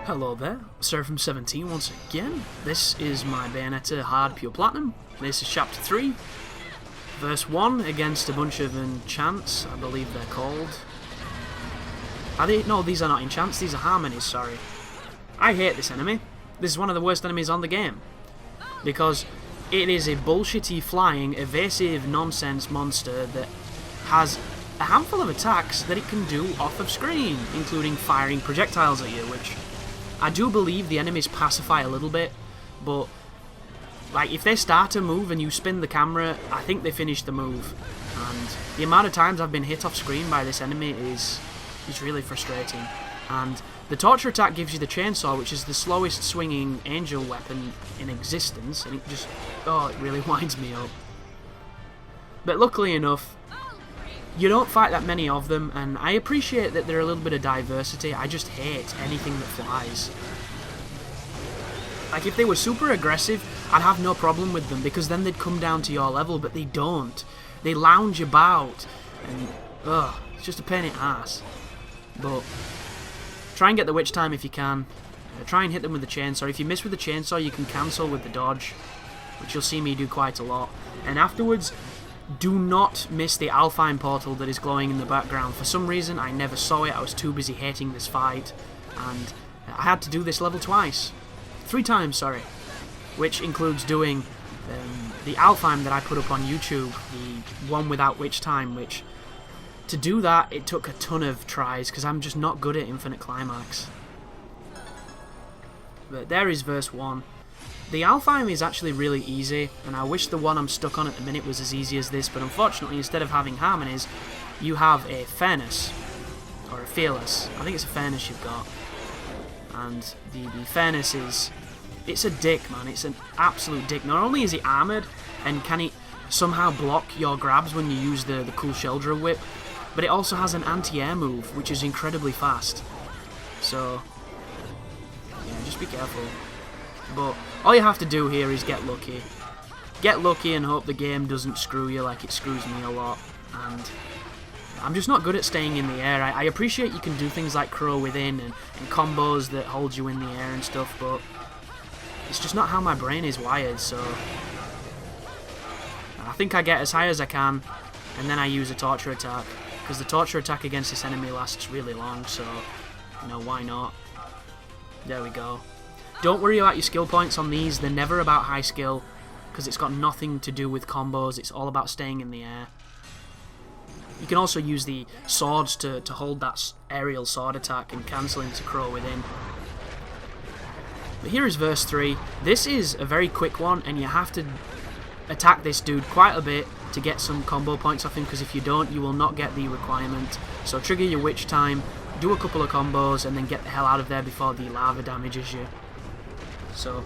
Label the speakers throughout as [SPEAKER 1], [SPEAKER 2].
[SPEAKER 1] Hello there, Seraphim17 once again. This is my Bayonetta Hard Pure Platinum. This is Chapter 3, Verse 1 against a bunch of enchants, I believe they're called. Are they? No, these are not enchants, these are harmonies, sorry. I hate this enemy. This is one of the worst enemies on the game. Because it is a bullshitty, flying, evasive nonsense monster that has a handful of attacks that it can do off of screen, including firing projectiles at you, which I do believe the enemies pacify a little bit, but like if they start a move and you spin the camera, I think they finish the move. And the amount of times I've been hit off screen by this enemy is really frustrating. And the torture attack gives you the chainsaw, which is the slowest swinging angel weapon in existence, and it just, oh, it really winds me up. But luckily enough, you don't fight that many of them, and I appreciate that there are a little bit of diversity. I just hate anything that flies. Like, if they were super aggressive, I'd have no problem with them, because then they'd come down to your level, but they don't. They lounge about, and, ugh, it's just a pain in the ass. But try and get the witch time if you can. Try and hit them with the chainsaw. If you miss with the chainsaw, you can cancel with the dodge, which you'll see me do quite a lot. And afterwards, do not miss the Alfheim portal that is glowing in the background. For some reason, I never saw it. I was too busy hating this fight, and I had to do this level twice. 3 times, sorry. Which includes doing the Alfheim that I put up on YouTube, the one without witch time, which, to do that, it took a ton of tries, because I'm just not good at Infinite Climax. But there is verse 1. The Alfheim is actually really easy, and I wish the one I'm stuck on at the minute was as easy as this, but unfortunately, instead of having harmonies, you have a fairness, or a fearless. I think it's a fairness you've got. And the fairness is, it's a dick, man. It's an absolute dick. Not only is he armoured, and can he somehow block your grabs when you use the cool shoulder whip, but it also has an anti-air move, which is incredibly fast. So, yeah, just be careful. But all you have to do here is get lucky. Get lucky and hope the game doesn't screw you like it screws me a lot. And I'm just not good at staying in the air. I appreciate you can do things like Crow Within and combos that hold you in the air and stuff, but it's just not how my brain is wired, so I think I get as high as I can, and then I use a torture attack, because the torture attack against this enemy lasts really long, so, you know, why not? There we go. Don't worry about your skill points on these, they're never about high skill, because it's got nothing to do with combos, it's all about staying in the air. You can also use the swords to hold that aerial sword attack and cancel into Crow Within. But here is verse 3. This is a very quick one, and you have to attack this dude quite a bit to get some combo points off him, because if you don't, you will not get the requirement. So trigger your witch time, do a couple of combos, and then get the hell out of there before the lava damages you. So,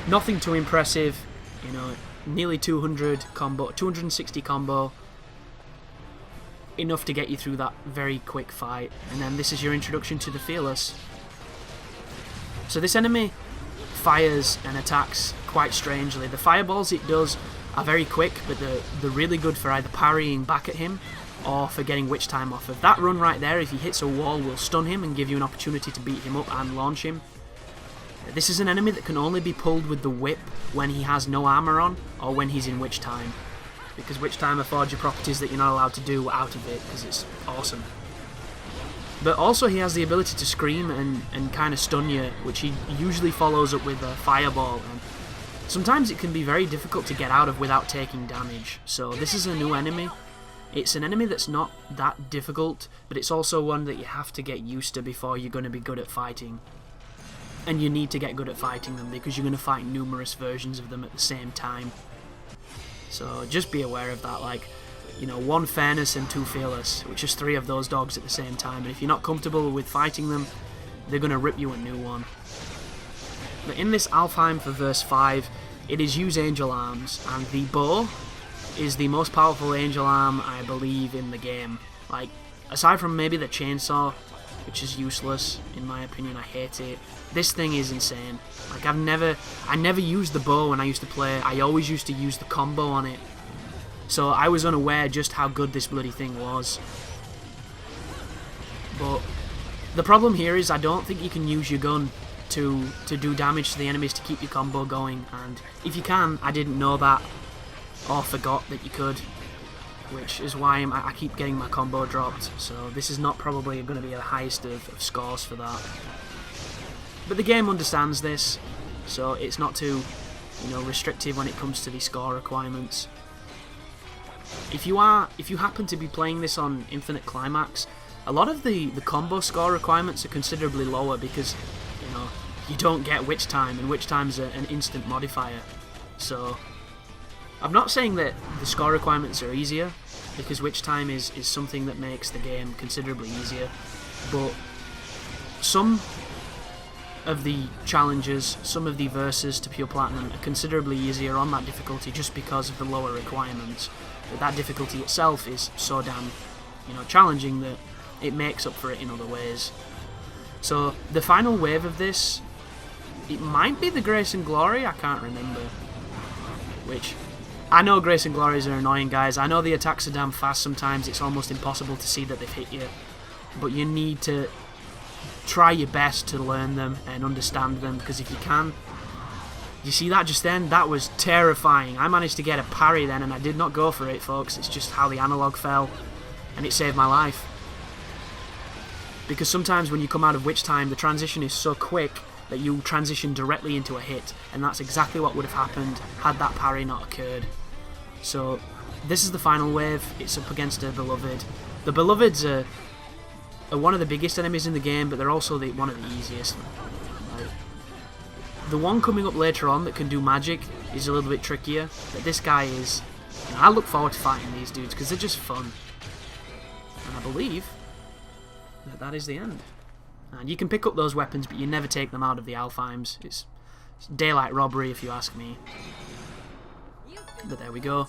[SPEAKER 1] nothing too impressive, you know, nearly 200 combo, 260 combo, enough to get you through that very quick fight, and then this is your introduction to the Fearless. So this enemy fires and attacks quite strangely. The fireballs it does are very quick, but they're really good for either parrying back at him or for getting witch time off of. That run right there, if he hits a wall, will stun him and give you an opportunity to beat him up and launch him. This is an enemy that can only be pulled with the whip when he has no armor on, or when he's in witch time, because witch time affords you properties that you're not allowed to do out of it, because it's awesome. But also he has the ability to scream and kind of stun you, which he usually follows up with a fireball, and sometimes it can be very difficult to get out of without taking damage. So this is a new enemy. It's an enemy that's not that difficult, but it's also one that you have to get used to before you're going to be good at fighting. And you need to get good at fighting them, because you're going to fight numerous versions of them at the same time. So just be aware of that, like, you know, 1 fairness and 2 fearless, which is 3 of those dogs at the same time. And if you're not comfortable with fighting them, they're going to rip you a new one. But in this Alfheim for verse 5, it is use angel arms, and the bow is the most powerful angel arm, I believe, in the game. Like, aside from maybe the chainsaw, which is useless, in my opinion, I hate it. This thing is insane. Like, I never used the bow when I used to play, I always used to use the combo on it. So I was unaware just how good this bloody thing was. But the problem here is I don't think you can use your gun to do damage to the enemies to keep your combo going, and if you can, I didn't know that or forgot that you could, which is why I keep getting my combo dropped, so this is not probably going to be the highest of scores for that. But the game understands this, so it's not too, restrictive when it comes to the score requirements. If you happen to be playing this on Infinite Climax, a lot of the combo score requirements are considerably lower because, you don't get witch time, and witch time's an instant modifier. So, I'm not saying that the score requirements are easier, because witch time is something that makes the game considerably easier, but some of the challenges, some of the verses to Pure Platinum are considerably easier on that difficulty just because of the lower requirements. But that difficulty itself is so damn, challenging that it makes up for it in other ways. So the final wave of this, it might be the Grace and Glory, I can't remember. Which, I know Grace and Glories are annoying, guys. I know the attacks are damn fast sometimes, it's almost impossible to see that they've hit you. But you need to try your best to learn them and understand them, because if you can... You see that just then? That was terrifying. I managed to get a parry then, and I did not go for it, folks. It's just how the analog fell, and it saved my life. Because sometimes when you come out of witch time, the transition is so quick that you transition directly into a hit, and that's exactly what would have happened had that parry not occurred. So, this is the final wave. It's up against a Beloved. The Beloveds are one of the biggest enemies in the game, but they're also one of the easiest. The one coming up later on that can do magic is a little bit trickier, but this guy is... I look forward to fighting these dudes because they're just fun. And I believe that is the end. And you can pick up those weapons, but you never take them out of the Alfheims. It's daylight robbery if you ask me. But there we go.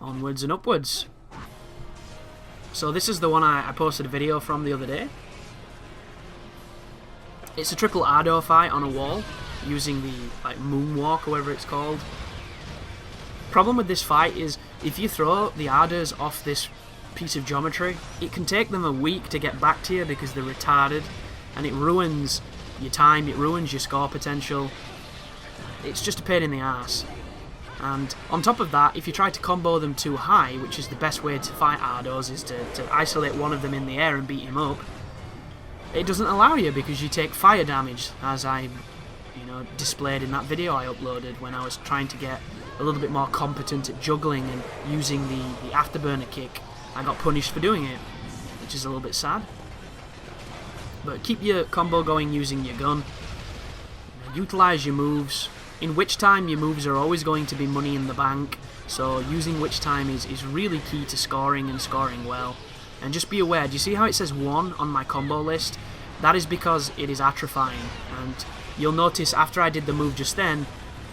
[SPEAKER 1] Onwards and upwards. So this is the one I posted a video from the other day. It's a triple Ardo fight on a wall, using the moonwalk or whatever it's called. Problem with this fight is, if you throw the Ardos off this piece of geometry, it can take them a week to get back to you because they're retarded, and it ruins your time, it ruins your score potential. It's just a pain in the ass. And on top of that, if you try to combo them too high, which is the best way to fight Ardos, is to isolate one of them in the air and beat him up, it doesn't allow you because you take fire damage, as I displayed in that video I uploaded when I was trying to get a little bit more competent at juggling and using the afterburner kick. I got punished for doing it, which is a little bit sad. But keep your combo going using your gun. Utilize your moves. In Witch Time, your moves are always going to be money in the bank, so using Witch Time is really key to scoring and scoring well. And just be aware, do you see how it says 1 on my combo list? That is because it is atrophying, and you'll notice after I did the move just then,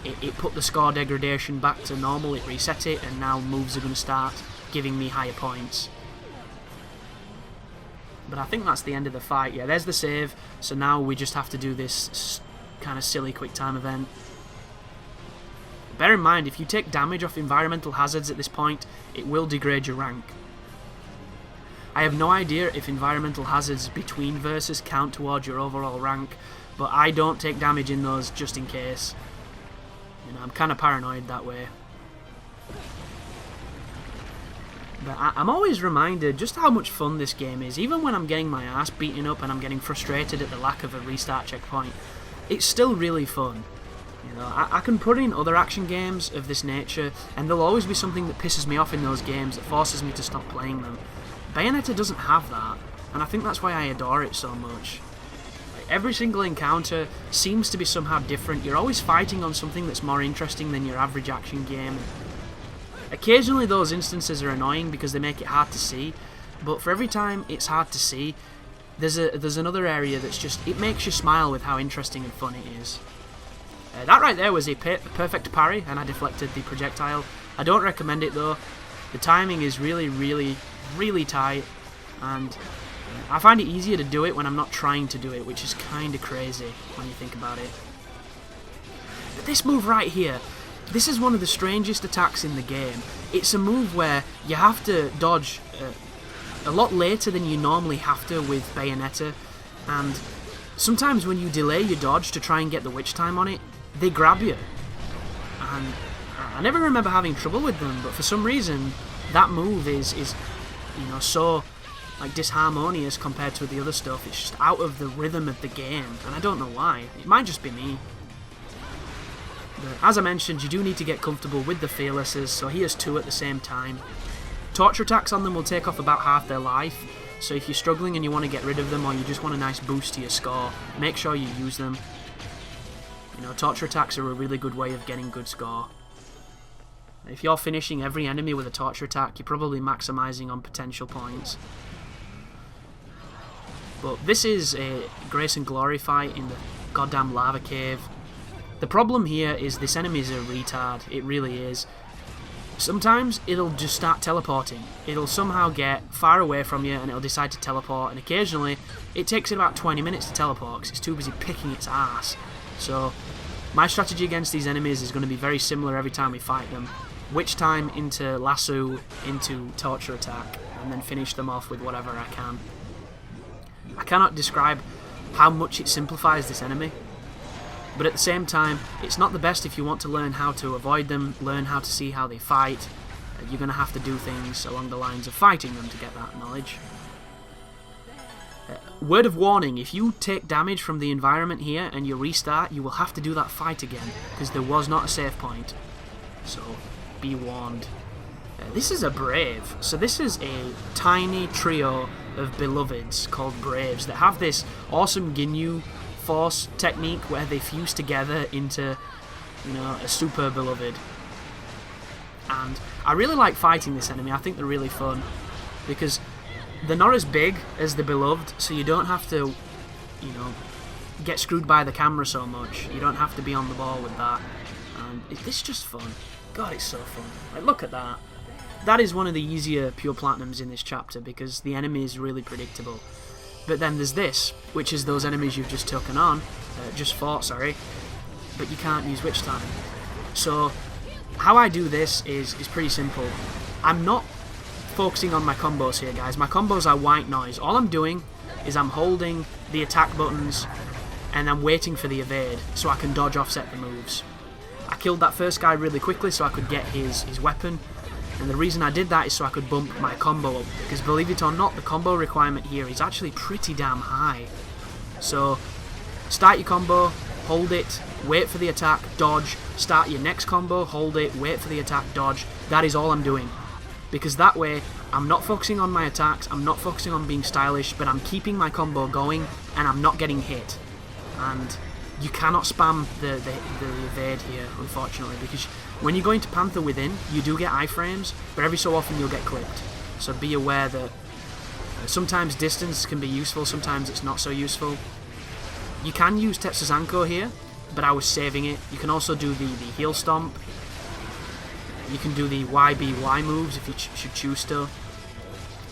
[SPEAKER 1] it put the score degradation back to normal, it reset it, and now moves are going to start giving me higher points. But I think that's the end of the fight. Yeah, there's the save, so now we just have to do this kind of silly quick time event. Bear in mind, if you take damage off environmental hazards at this point, it will degrade your rank. I have no idea if environmental hazards between verses count towards your overall rank, but I don't take damage in those just in case. I'm kind of paranoid that way. But I'm always reminded just how much fun this game is. Even when I'm getting my ass beaten up and I'm getting frustrated at the lack of a restart checkpoint, it's still really fun. I can put in other action games of this nature, and there'll always be something that pisses me off in those games that forces me to stop playing them. Bayonetta doesn't have that, and I think that's why I adore it so much. Every single encounter seems to be somehow different. You're always fighting on something that's more interesting than your average action game. Occasionally those instances are annoying because they make it hard to see, but for every time it's hard to see, there's another area that's just, it makes you smile with how interesting and fun it is. That right there was a perfect parry, and I deflected the projectile. I don't recommend it though. The timing is really, really, really tight, and I find it easier to do it when I'm not trying to do it, which is kind of crazy when you think about it. But this move right here, this is one of the strangest attacks in the game. It's a move where you have to dodge a lot later than you normally have to with Bayonetta, and sometimes when you delay your dodge to try and get the witch time on it, they grab you. And I never remember having trouble with them, but for some reason, that move is so like disharmonious compared to the other stuff. It's just out of the rhythm of the game, and I don't know why. It might just be me. But as I mentioned, you do need to get comfortable with the fearlesses, so here's 2 at the same time. Torture attacks on them will take off about half their life, so if you're struggling and you want to get rid of them, or you just want a nice boost to your score, make sure you use them. You know, torture attacks are a really good way of getting good score. If you're finishing every enemy with a torture attack, you're probably maximising on potential points. But this is a Grace and Glory fight in the goddamn lava cave. The problem here is this enemy is a retard. It really is. Sometimes it'll just start teleporting. It'll somehow get far away from you and it'll decide to teleport, and occasionally it takes it about 20 minutes to teleport because it's too busy picking its ass. So my strategy against these enemies is going to be very similar every time we fight them. Witch time into lasso into torture attack, and then finish them off with whatever I can. I cannot describe how much it simplifies this enemy, but at the same time, it's not the best if you want to learn how to avoid them, learn how to see how they fight. You're going to have to do things along the lines of fighting them to get that knowledge. Word of warning, if you take damage from the environment here and you restart, you will have to do that fight again, because there was not a save point. So, be warned. This is a Brave. So this is a tiny trio of beloveds called Braves that have this awesome Ginyu Force technique where they fuse together into, you know, a super beloved. And I really like fighting this enemy. I think they're really fun because they're not as big as the beloved, so you don't have to, you know, get screwed by the camera so much. You don't have to be on the ball with that. And it's just fun. God, it's so fun. Like, look at that. That is one of the easier pure platinums in this chapter because the enemy is really predictable. But then there's this, which is those enemies you've just taken on, just fought, sorry, but you can't use witch time. So how I do this is pretty simple. I'm not focusing on my combos here, guys. My combos are white noise. All I'm doing is I'm holding the attack buttons and I'm waiting for the evade so I can dodge offset the moves. I killed that first guy really quickly so I could get his weapon. And the reason I did that is so I could bump my combo up, because believe it or not, the combo requirement here is actually pretty damn high. So, start your combo, hold it, wait for the attack, dodge, start your next combo, hold it, wait for the attack, dodge. That is all I'm doing. Because that way, I'm not focusing on my attacks, I'm not focusing on being stylish, but I'm keeping my combo going, and I'm not getting hit. And you cannot spam the evade here, unfortunately, because when you go into Panther Within, you do get iframes, but every so often you'll get clipped. So be aware that sometimes distance can be useful, sometimes it's not so useful. You can use Tetsuzanko here, but I was saving it. You can also do the heel stomp. You can do the YBY moves if you should choose to.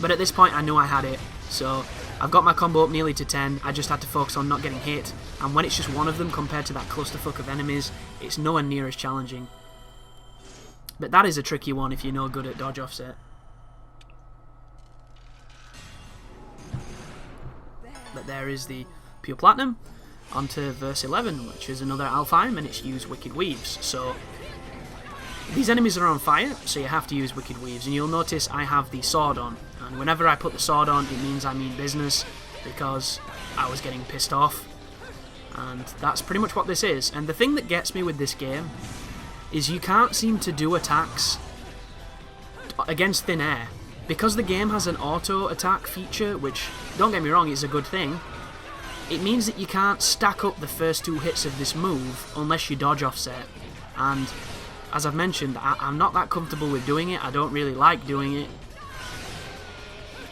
[SPEAKER 1] But at this point I knew I had it, so I've got my combo up nearly to 10. I just had to focus on not getting hit, and when it's just one of them compared to that clusterfuck of enemies, it's nowhere near as challenging. But that is a tricky one if you're no good at dodge offset. But there is the pure platinum. Onto verse 11, which is another Alfheim, and it's use Wicked Weaves. So these enemies are on fire, so you have to use Wicked Weaves. And you'll notice I have the sword on. And whenever I put the sword on, it means I mean business, because I was getting pissed off. And that's pretty much what this is. And the thing that gets me with this game is you can't seem to do attacks against thin air. Because the game has an auto attack feature, which, don't get me wrong, is a good thing, it means that you can't stack up the first 2 hits of this move unless you dodge offset. And as I've mentioned, I'm not that comfortable with doing it. I don't really like doing it.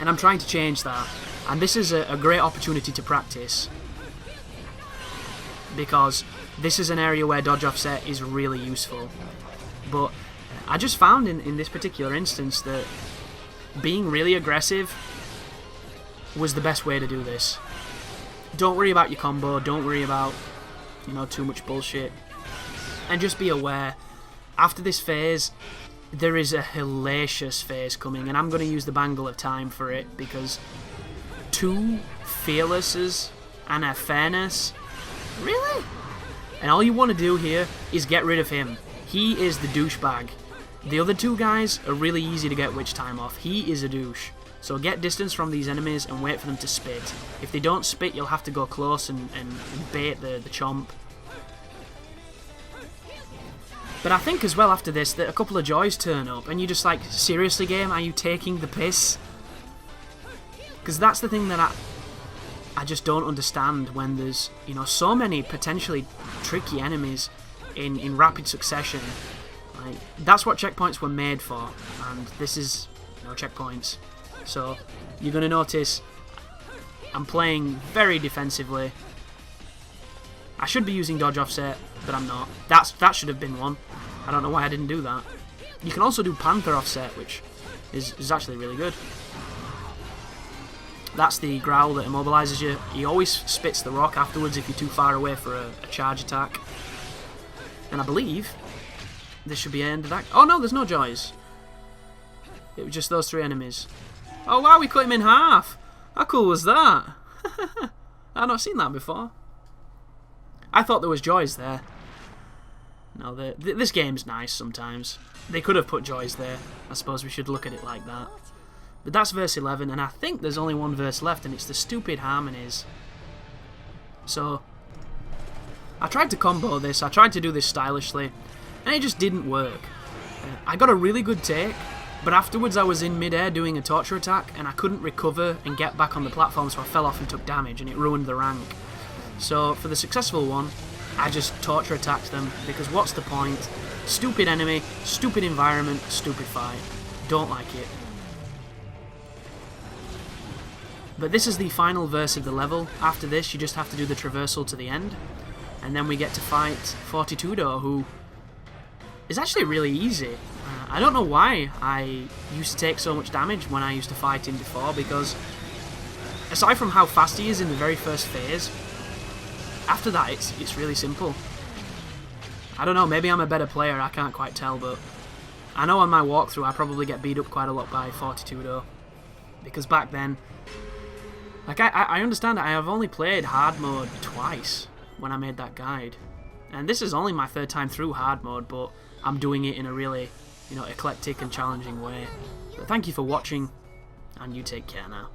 [SPEAKER 1] And I'm trying to change that. And this is a great opportunity to practice, because this is an area where dodge offset is really useful. But I just found in this particular instance that being really aggressive was the best way to do this. Don't worry about your combo, don't worry about, you know, too much bullshit. And just be aware, after this phase, there is a hellacious phase coming, and I'm going to use the Bangle of Time for it, because 2 Fearlesses and a fairness. Really? And all you want to do here is get rid of him. He is the douchebag. The other two guys are really easy to get witch time off. He is a douche. So get distance from these enemies and wait for them to spit. If they don't spit, you'll have to go close and bait the chomp. But I think as well after this that a couple of joys turn up and you're just like, seriously game, are you taking the piss? Because that's the thing that I just don't understand when there's, you know, so many potentially tricky enemies in rapid succession. Like, that's what checkpoints were made for, and this is no checkpoints. So you're going to notice I'm playing very defensively. I should be using dodge offset, but I'm not. That should have been one. I don't know why I didn't do that. You can also do panther offset, which is actually really good. That's the growl that immobilizes you. He always spits the rock afterwards if you're too far away for a charge attack. And I believe this should be the end of that. Oh no, there's no joys. It was just those three enemies. Oh wow, we cut him in half. How cool was that? I've not seen that before. I thought there was joys there. No, this game's nice sometimes. They could have put joys there. I suppose we should look at it like that. But that's verse 11, and I think there's only one verse left, and it's the stupid harmonies. So, I tried to combo this, I tried to do this stylishly, and it just didn't work. I got a really good take, but afterwards I was in mid-air doing a torture attack, and I couldn't recover and get back on the platform, so I fell off and took damage, and it ruined the rank. So, for the successful one, I just torture attacked them, because what's the point? Stupid enemy, stupid environment, stupid fight. Don't like it. But this is the final verse of the level. After this, you just have to do the traversal to the end. And then we get to fight Fortitudo, who is actually really easy. I don't know why I used to take so much damage when I used to fight him before, because aside from how fast he is in the very first phase, after that it's really simple. I don't know, maybe I'm a better player, I can't quite tell, but I know on my walkthrough I probably get beat up quite a lot by Fortitudo. Because back then, like, I understand that I have only played hard mode twice when I made that guide. And this is only my third time through hard mode, but I'm doing it in a really, you know, eclectic and challenging way. But thank you for watching, and you take care now.